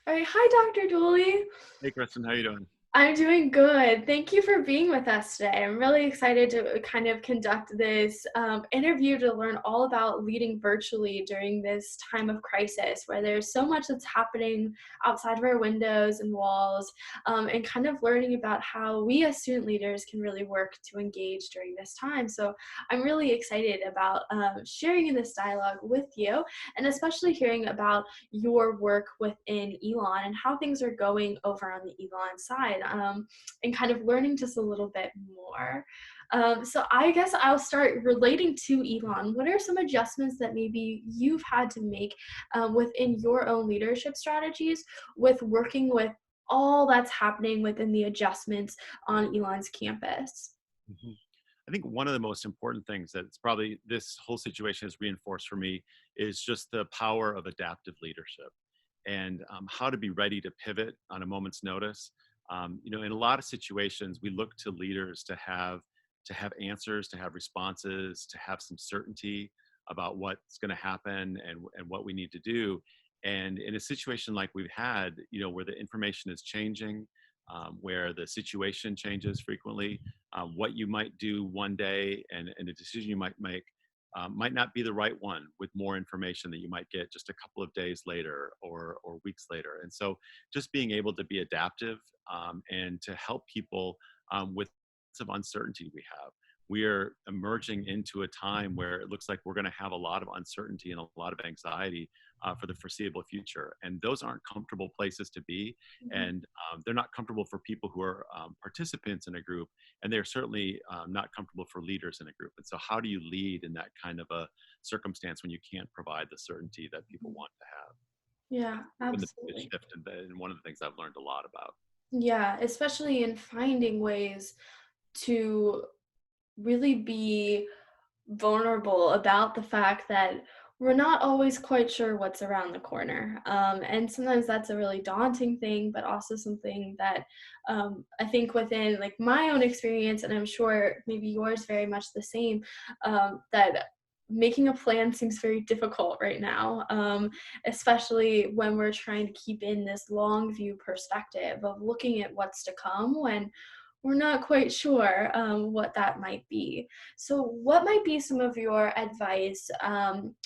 All right. Hi, Dr. Dooley. Hey, Kristin, how you doing? I'm doing good. Thank you for being with us today. I'm really excited to kind of conduct this interview to learn all about leading virtually during this time of crisis where there's so much that's happening outside of our windows and walls, and kind of learning about how we as student leaders can really work to engage during this time. So I'm really excited about sharing in this dialogue with you, and especially hearing about your work within Elon and how things are going over on the Elon side, and kind of learning just a little bit more. So I guess I'll start relating to Elon. What are some adjustments that maybe you've had to make within your own leadership strategies with working with all that's happening within the adjustments on Elon's campus? Mhm. I think one of the most important things that it's probably this whole situation has reinforced for me is just the power of adaptive leadership and how to be ready to pivot on a moment's notice. In a lot of situations, we look to leaders to have answers, to have responses, to have some certainty about what's going to happen and what we need to do. And in a situation like we've had, where the information is changing, where the situation changes frequently, what you might do one day and a decision you might make might not be the right one with more information that you might get just a couple of days later or weeks later. And so just being able to be adaptive and to help people with some uncertainty we have. We are emerging into a time where it looks like we're going to have a lot of uncertainty and a lot of anxiety for the foreseeable future. And those aren't comfortable places to be. Mhm. And they're not comfortable for people who are participants in a group. And they're certainly not comfortable for leaders in a group. And so how do you lead in that kind of a circumstance when you can't provide the certainty that people want to have? Yeah, Been the biggest absolutely. shift and one of the things I've learned a lot about. Yeah, especially in finding ways to really be vulnerable about the fact that we're not always quite sure what's around the corner. And sometimes that's a really daunting thing, but also something that I think within like my own experience, and I'm sure maybe yours very much the same, that making a plan seems very difficult right now, especially when we're trying to keep in this long view perspective of looking at what's to come when we're not quite sure what that might be. So, what might be some of your advice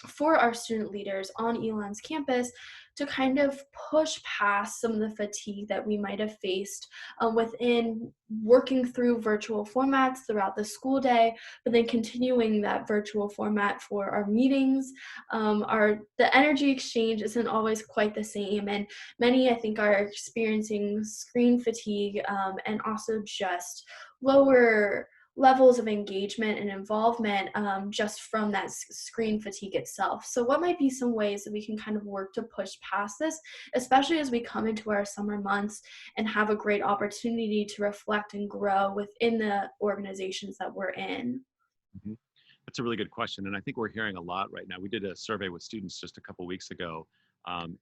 for our student leaders on Elon's campus to kind of push past some of the fatigue that we might have faced within working through virtual formats throughout the school day, but then continuing that virtual format for our meetings? The energy exchange isn't always quite the same, and many, I think, are experiencing screen fatigue, and also just lower levels of engagement and involvement, just from that screen fatigue itself. So, what might be some ways that we can kind of work to push past this, especially as we come into our summer months and have a great opportunity to reflect and grow within the organizations that we're in? Mhm. That's a really good question. And I think we're hearing a lot right now. We did a survey with students just a couple weeks ago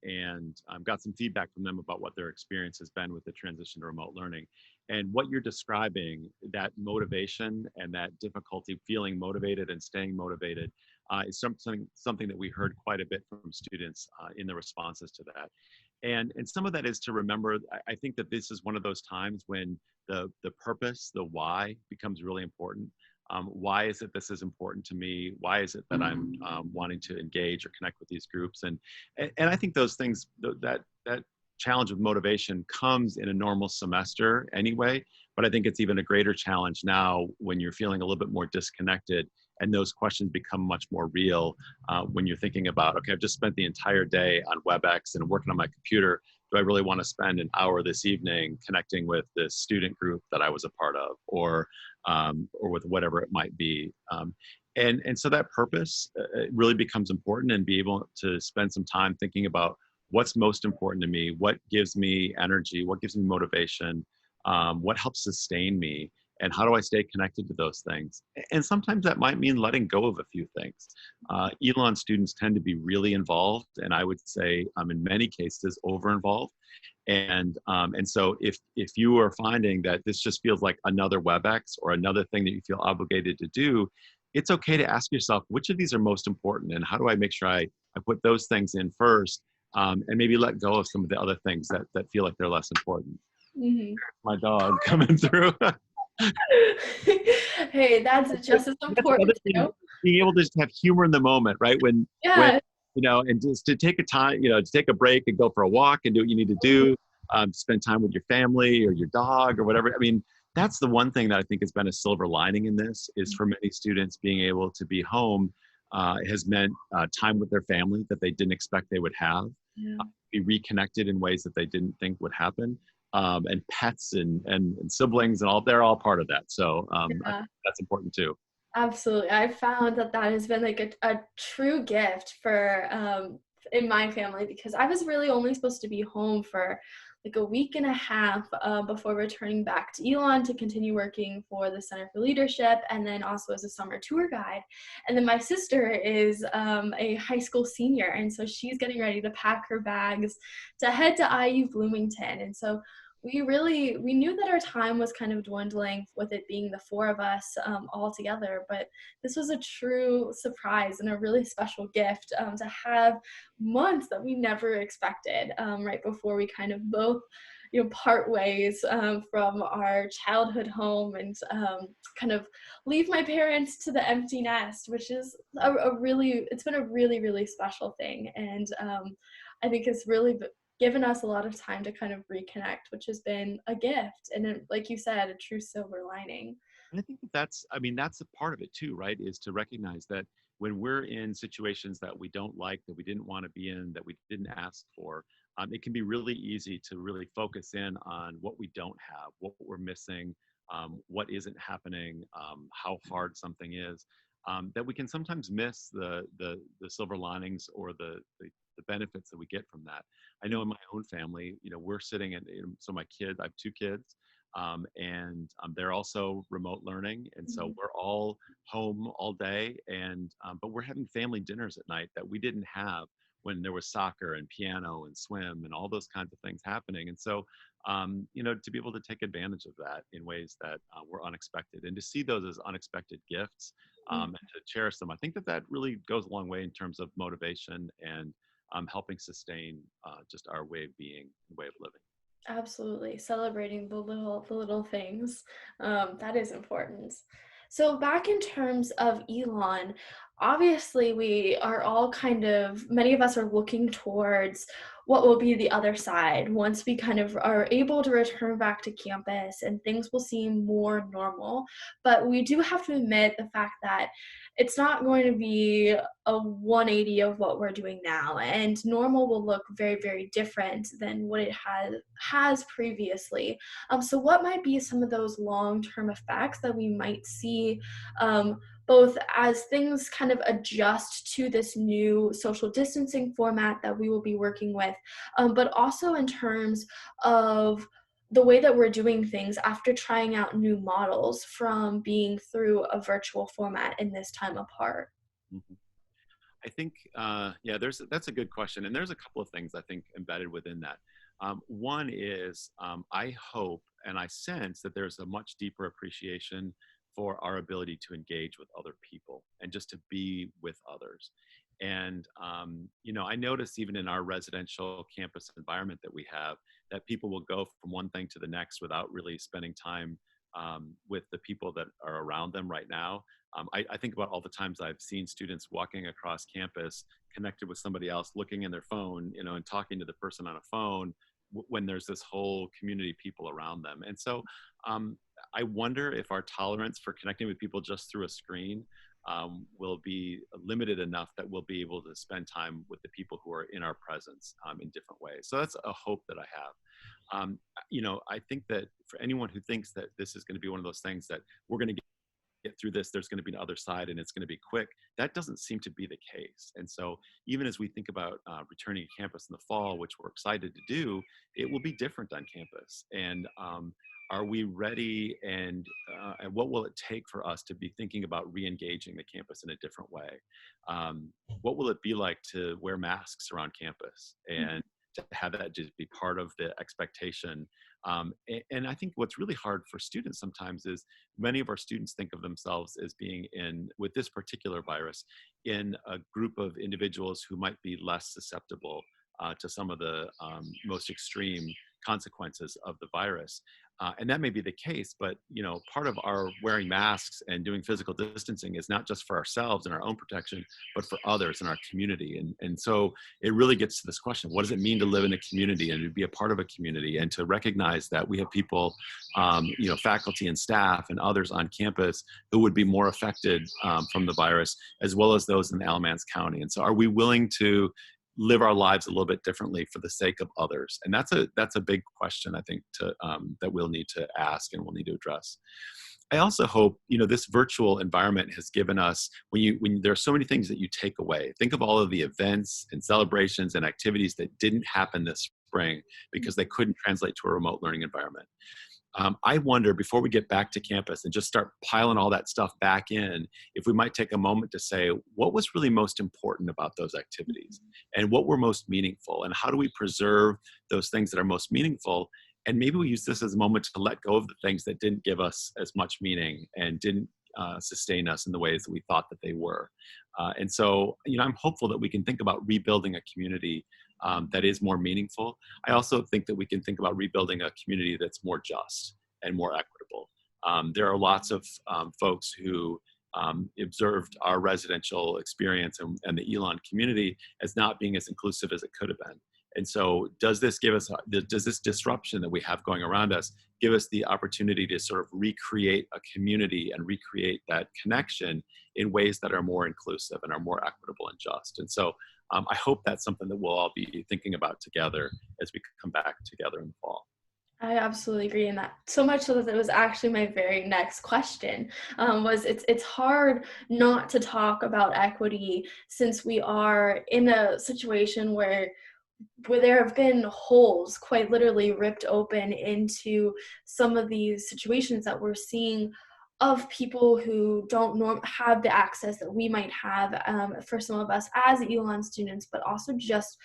and got some feedback from them about what their experience has been with the transition to remote learning. And what you're describing, that motivation and that difficulty feeling motivated and staying motivated, is something that we heard quite a bit from students in the responses to that. And some of that is to remember, I think that this is one of those times when the purpose, the why becomes really important. Why is it this is important to me? Why is it that I'm wanting to engage or connect with these groups? And I think those things, that challenge of motivation comes in a normal semester anyway, but I think it's even a greater challenge now when you're feeling a little bit more disconnected and those questions become much more real when you're thinking about, okay, I've just spent the entire day on WebEx and working on my computer. Do I really want to spend an hour this evening connecting with this student group that I was a part of, or with whatever it might be? And so that purpose really becomes important, and be able to spend some time thinking about what's most important to me, what gives me energy, what gives me motivation, what helps sustain me, and how do I stay connected to those things? And sometimes that might mean letting go of a few things. Elon students tend to be really involved, and I would say in many cases over involved. And so if you are finding that this just feels like another WebEx or another thing that you feel obligated to do, it's okay to ask yourself which of these are most important, and how do I make sure I put those things in first, and maybe let go of some of the other things that feel like they're less important. Mhm. My dog coming through. Hey, that's just as That's the other important thing, too. being able to just have humor in the moment, right? When Yeah. and just to take a time, to take a break and go for a walk and do what you need to do, spend time with your family or your dog or whatever. I mean, that's the one thing that I think has been a silver lining in this is for many students being able to be home has meant time with their family that they didn't expect they would have, Yeah. be reconnected in ways that they didn't think would happen. And pets and siblings and all, they're all part of that. So I Yeah. think that's important too. Absolutely. I found that that has been like a true gift for in my family because I was really only supposed to be home for like a week and a half before returning back to Elon to continue working for the Center for Leadership and then also as a summer tour guide. And then my sister is a high school senior, and so she's getting ready to pack her bags to head to IU Bloomington. And so we knew that our time was kind of dwindling with it being the four of us all together, but this was a true surprise and a really special gift to have months that we never expected right before we kind of both part ways from our childhood home and kind of leave my parents to the empty nest, which is it's been a really really special thing. And I think it's really given us a lot of time to kind of reconnect, which has been a gift. And like you said, a true silver lining. And I think I mean, that's a part of it too, right? Is to recognize that when we're in situations that we don't like, that we didn't want to be in, that we didn't ask for, it can be really easy to really focus in on what we don't have, what we're missing, what isn't happening, how hard something is. That we can sometimes miss the silver linings or the benefits that we get from that. I know in my own family, we're sitting at, so my kids, I have two kids, and they're also remote learning, and so Mhm. we're all home all day, and but we're having family dinners at night that we didn't have when there was soccer and piano and swim and all those kinds of things happening. And so to be able to take advantage of that in ways that were unexpected and to see those as unexpected gifts, and to cherish them, I think that really goes a long way in terms of motivation and helping sustain just our way of being, way of living. Absolutely. Celebrating the little things. That is important. So back in terms of Elon, obviously we are all many of us are looking towards what will be the other side once we kind of are able to return back to campus and things will seem more normal. But we do have to admit the fact that it's not going to be a 180 of what we're doing now, and normal will look very very different than what it has previously. So what might be some of those long-term effects that we might see, both as things kind of adjust to this new social distancing format that we will be working with, but also in terms of the way that we're doing things after trying out new models from being through a virtual format in this time apart? Mhm. I think, yeah, that's a good question, and there's a couple of things I think embedded within that. One is I hope and I sense that there's a much deeper appreciation for our ability to engage with other people and just to be with others. And I notice even in our residential campus environment that we have, that people will go from one thing to the next without really spending time with the people that are around them right now. I think about all the times I've seen students walking across campus, connected with somebody else, looking in their phone, and talking to the person on a phone when there's this whole community of people around them. And so I wonder if our tolerance for connecting with people just through a screen will be limited enough that we'll be able to spend time with the people who are in our presence in different ways. So that's a hope that I have. I think that for anyone who thinks that this is going to be one of those things that we're going to get through this, there's going to be an other side and it's going to be quick, that doesn't seem to be the case. And so even as we think about returning to campus in the fall, which we're excited to do, it will be different on campus. And are we ready, and what will it take for us to be thinking about re-engaging the campus in a different way? What will it be like to wear masks around campus and to have that just be part of the expectation? And I think what's really hard for students sometimes is many of our students think of themselves as being with this particular virus, in a group of individuals who might be less susceptible to some of the most extreme consequences of the virus. And that may be the case, but part of our wearing masks and doing physical distancing is not just for ourselves and our own protection, but for others in our community. And so it really gets to this question: what does it mean to live in a community and to be a part of a community, and to recognize that we have people, faculty and staff and others on campus who would be more affected from the virus, as well as those in Alamance County. And so, are we willing to live our lives a little bit differently for the sake of others? And that's a big question, I think, that we'll need to ask and we'll need to address. I also hope, this virtual environment has given us, when there are so many things that you take away. Think of all of the events and celebrations and activities that didn't happen this spring because they couldn't translate to a remote learning environment. I wonder, before we get back to campus and just start piling all that stuff back in, if we might take a moment to say, what was really most important about those activities, and what were most meaningful, and how do we preserve those things that are most meaningful? And maybe we use this as a moment to let go of the things that didn't give us as much meaning and didn't sustain us in the ways that we thought that they were. And so, I'm hopeful that we can think about rebuilding a community that is more meaningful. I also think that we can think about rebuilding a community that's more just and more equitable. There are lots of folks who observed our residential experience and the Elon community as not being as inclusive as it could have been. And so does this disruption that we have going around us give us the opportunity to sort of recreate a community and recreate that connection in ways that are more inclusive and are more equitable and just? And so I hope that's something that we'll all be thinking about together as we come back together in the fall. I absolutely agree in that, so much so that it was actually my very next question. It's hard not to talk about equity, since we are in a situation where there have been holes quite literally ripped open into some of these situations that we're seeing of people who don't have the access that we might have, for some of us as Elon students, but also just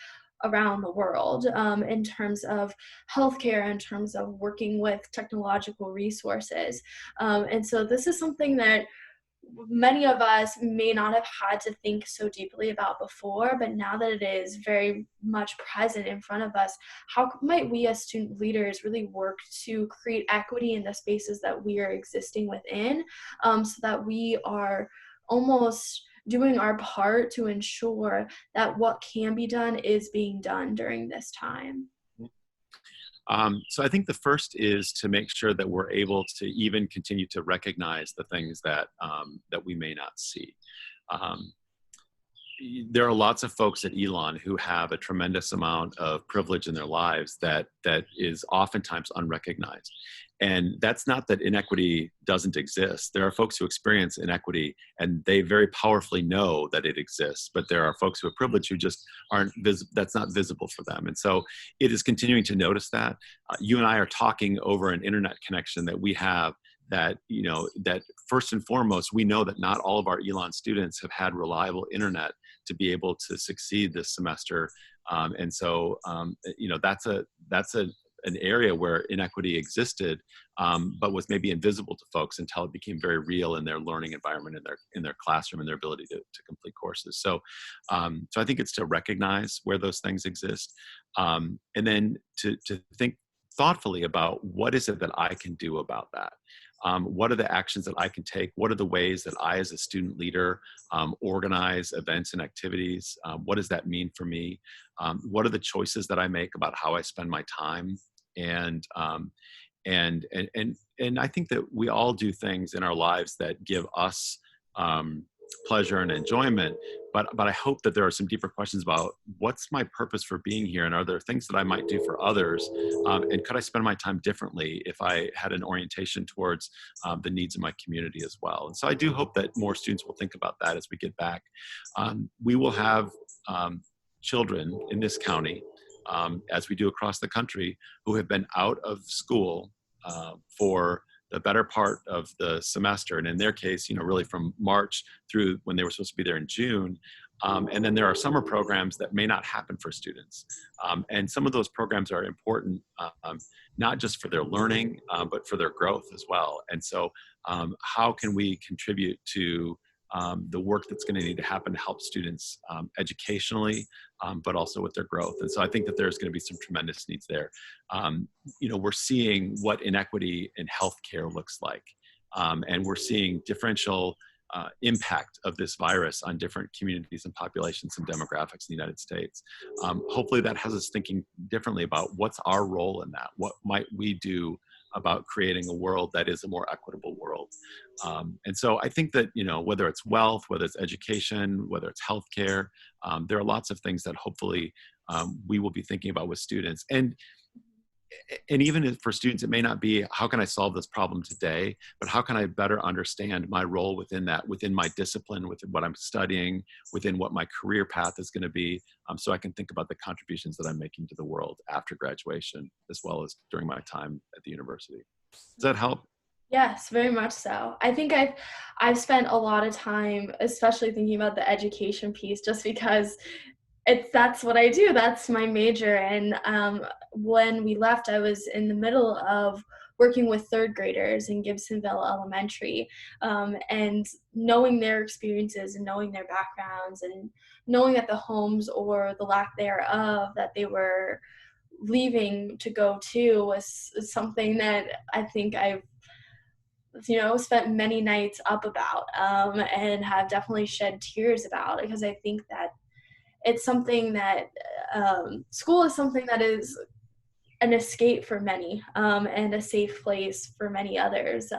around the world, in terms of healthcare, in terms of working with technological resources. And so this is something that many of us may not have had to think so deeply about before, but now that it is very much present in front of us, how might we as student leaders really work to create equity in the spaces that we are existing within, so that we are almost doing our part to ensure that what can be done is being done during this time? So I think the first is to make sure that we're able to even continue to recognize the things that that we may not see. There are lots of folks at Elon who have a tremendous amount of privilege in their lives that is oftentimes unrecognized. And that's not that inequity doesn't exist. There are folks who experience inequity and they very powerfully know that it exists, but there are folks who have privilege who just that's not visible for them. And so it is continuing to notice that. You and I are talking over an internet connection that we have that, that first and foremost, we know that not all of our Elon students have had reliable internet to be able to succeed this semester. And so, that's an area where inequity existed, but was maybe invisible to folks until it became very real in their learning environment, in their classroom, and their ability to complete courses. So I think it's to recognize where those things exist, and then to think thoughtfully about what is it that I can do about that. What are the actions that I can take? What are the ways that I, as a student leader, organize events and activities? What does that mean for me? What are the choices that I make about how I spend my time? And I think that we all do things in our lives that give us pleasure and enjoyment, but I hope that there are some deeper questions about what's my purpose for being here, and are there things that I might do for others, and could I spend my time differently if I had an orientation towards the needs of my community as well. And so I do hope that more students will think about that as we get back. We will have children in this county, as we do across the country, who have been out of school for the better part of the semester. And in their case, really from March through when they were supposed to be there in June. And then there are summer programs that may not happen for students. And some of those programs are important, not just for their learning, but for their growth as well. And so how can we contribute to the work that's going to need to happen to help students educationally, but also with their growth. And so I think that there's going to be some tremendous needs there. We're seeing what inequity in healthcare looks like. And we're seeing differential impact of this virus on different communities and populations and demographics in the United States. Hopefully that has us thinking differently about what's our role in that. What might we do about creating a world that is a more equitable world? And so I think that, whether it's wealth, whether it's education, whether it's healthcare, there are lots of things that hopefully we will be thinking about with students. And even for students, it may not be, how can I solve this problem today, but how can I better understand my role within that, within my discipline, within what I'm studying, within what my career path is going to be, so I can think about the contributions that I'm making to the world after graduation, as well as during my time at the university. Does that help? Yes, very much so. I think I've spent a lot of time, especially thinking about the education piece, just because that's what I do. That's my major. And when we left, I was in the middle of working with third graders in Gibsonville Elementary, and knowing their experiences and knowing their backgrounds and knowing that the homes or the lack thereof that they were leaving to go to was something that I think I've spent many nights up about, and have definitely shed tears about, because I think that it's something that school is something that is an escape for many, and a safe place for many others.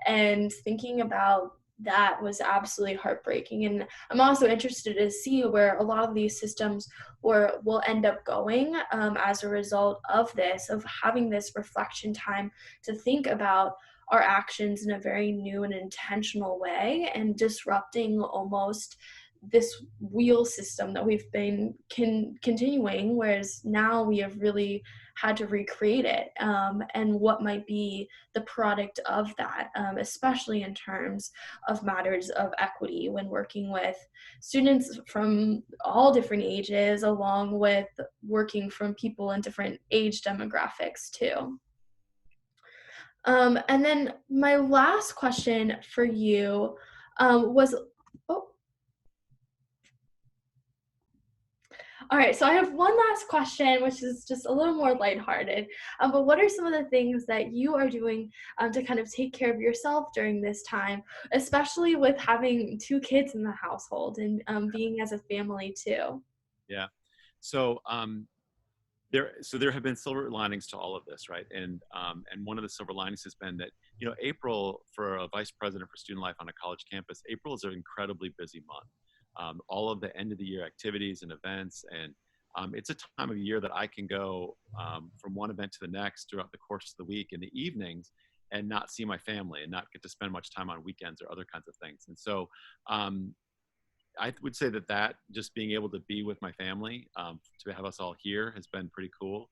And thinking about that was absolutely heartbreaking. And I'm also interested to see where a lot of these systems will end up going, as a result of this, of having this reflection time to think about our actions in a very new and intentional way, and disrupting almost this wheel system that we've been continuing, whereas now we have really had to recreate it, and what might be the product of that, especially in terms of matters of equity when working with students from all different ages, along with working from people in different age demographics too. And then my last question for you was, oh, all right, so I have one last question, which is just a little more lighthearted. But what are some of the things that you are doing to kind of take care of yourself during this time, especially with having two kids in the household and being as a family too? Yeah. So there have been silver linings to all of this, right? And one of the silver linings has been that, April, for a vice president for student life on a college campus, April is an incredibly busy month. All of the end of the year activities and events, and it's a time of year that I can go from one event to the next throughout the course of the week in the evenings, and not see my family and not get to spend much time on weekends or other kinds of things. And so I would say that just being able to be with my family, to have us all here, has been pretty cool.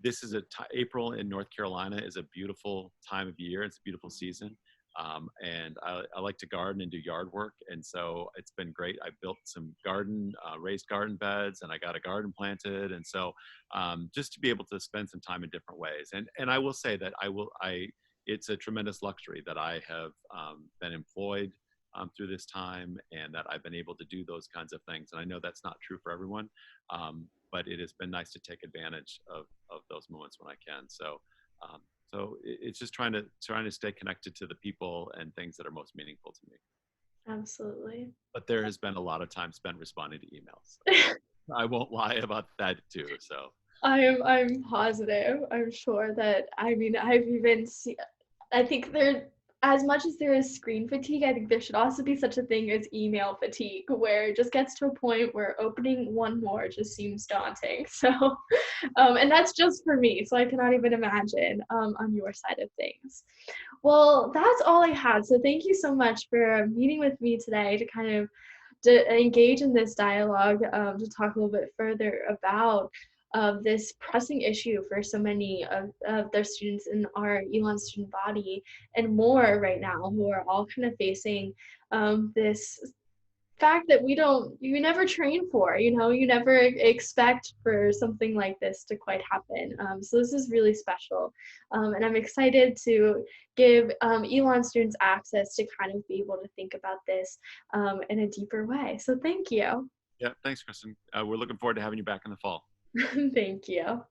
This is April in North Carolina is a beautiful time of year. It's a beautiful season. And I like to garden and do yard work. And so it's been great. I built some raised garden beds, and I got a garden planted. And so just to be able to spend some time in different ways. And I will say that it's a tremendous luxury that I have been employed through this time, and that I've been able to do those kinds of things. And I know that's not true for everyone, but it has been nice to take advantage of those moments when I can. So it's just trying to stay connected to the people and things that are most meaningful to me. Absolutely. But there has been a lot of time spent responding to emails. I won't lie about that too. So I'm positive. I'm sure that, I mean, I've even seen, I think as much as there is screen fatigue, I think there should also be such a thing as email fatigue, where it just gets to a point where opening one more just seems daunting. So, and that's just for me, so I cannot even imagine on your side of things. Well, that's all I had. So thank you so much for meeting with me today to kind of engage in this dialogue, to talk a little bit further about this pressing issue for so many of their students in our Elon student body and more right now, who are all kind of facing this fact that you never train for, you never expect for something like this to quite happen. So this is really special. And I'm excited to give Elon students access to kind of be able to think about this in a deeper way. So thank you. Yeah, thanks, Kristen. We're looking forward to having you back in the fall. Thank you.